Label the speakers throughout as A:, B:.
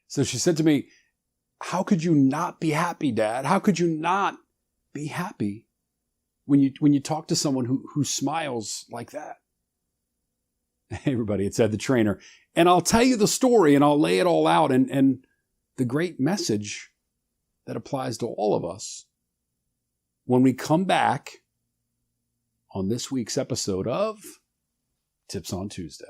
A: So she said to me, how could you not be happy, Dad? How could you not be happy when you talk to someone who smiles like that? Hey, everybody, it's Ed the Trainer. And I'll tell you the story and I'll lay it all out and the great message that applies to all of us when we come back on this week's episode of Tips on Tuesday.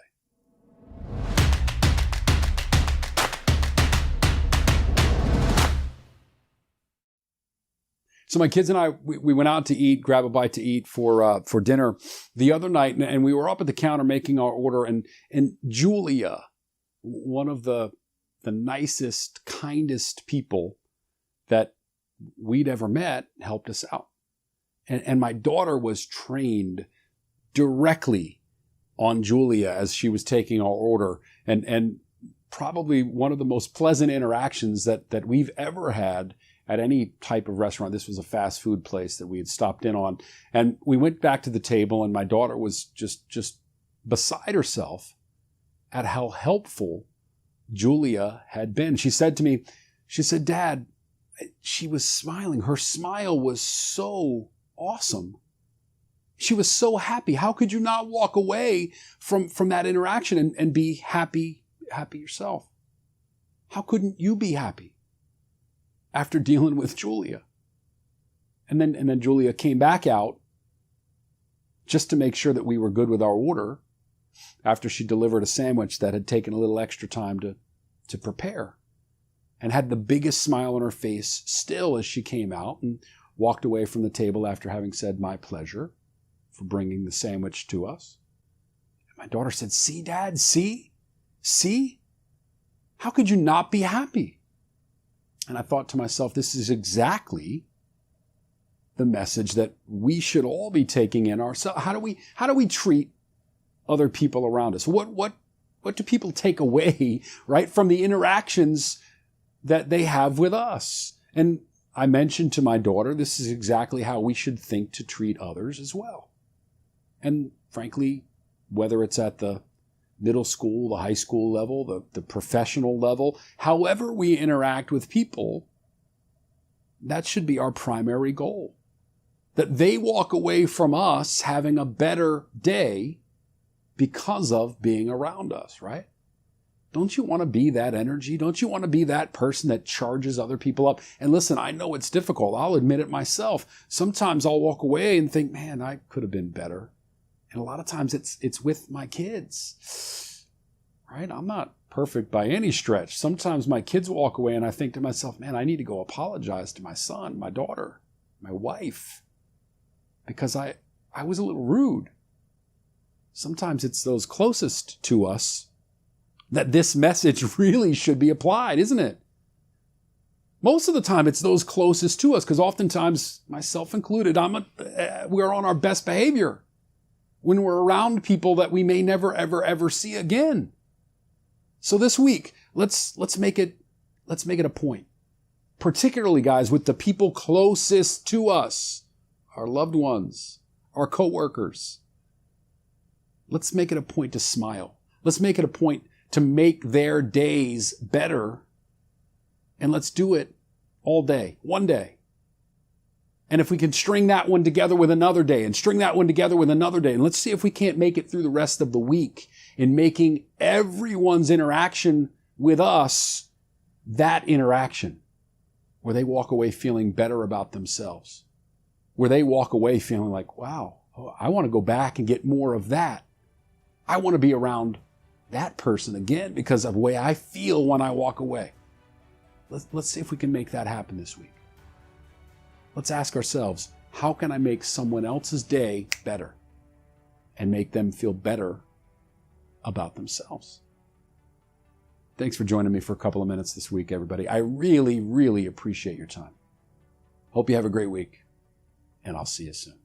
A: So my kids and I, we went out to eat, grab a bite to eat for dinner the other night, and we were up at the counter making our order, and Julia, one of the nicest, kindest people that we'd ever met, helped us out. And my daughter was trained directly on Julia as she was taking our order, and probably one of the most pleasant interactions that we've ever had at any type of restaurant. This was a fast food place that we had stopped in on. And we went back to the table and my daughter was just beside herself at how helpful Julia had been. She said to me, Dad, she was smiling. Her smile was so awesome. She was so happy. How could you not walk away from that interaction and be happy yourself? How couldn't you be happy after dealing with Julia? And then Julia came back out just to make sure that we were good with our order after she delivered a sandwich that had taken a little extra time to prepare, and had the biggest smile on her face still as she came out and walked away from the table after having said, "My pleasure," for bringing the sandwich to us. And my daughter said, "See, Dad, see? How could you not be happy?" And I thought to myself, this is exactly the message that we should all be taking in ourselves. How do we treat other people around us? What do people take away, right, from the interactions that they have with us? And I mentioned to my daughter, this is exactly how we should think to treat others as well. And frankly, whether it's at the middle school, the high school level, the professional level, however we interact with people, that should be our primary goal. That they walk away from us having a better day because of being around us, right? Don't you want to be that energy? Don't you want to be that person that charges other people up? And listen, I know it's difficult. I'll admit it myself. Sometimes I'll walk away and think, man, I could have been better. And a lot of times it's with my kids, right? I'm not perfect by any stretch. Sometimes my kids walk away and I think to myself, man, I need to go apologize to my son, my daughter, my wife, because I was a little rude. Sometimes it's those closest to us that this message really should be applied, isn't it? Most of the time it's those closest to us, because oftentimes, myself included, we're on our best behavior when we're around people that we may never, ever see again. So this week, let's make it a point, particularly, guys, with the people closest to us, our loved ones, our coworkers. Let's make it a point to smile. Let's make it a point to make their days better. And let's do it all day, one day. And if we can string that one together with another day and string that one together with another day, and let's see if we can't make it through the rest of the week in making everyone's interaction with us that interaction where they walk away feeling better about themselves, where they walk away feeling like, wow, I want to go back and get more of that. I want to be around that person again because of the way I feel when I walk away. Let's see if we can make that happen this week. Let's ask ourselves, how can I make someone else's day better and make them feel better about themselves? Thanks for joining me for a couple of minutes this week, everybody. I really, really appreciate your time. Hope you have a great week, and I'll see you soon.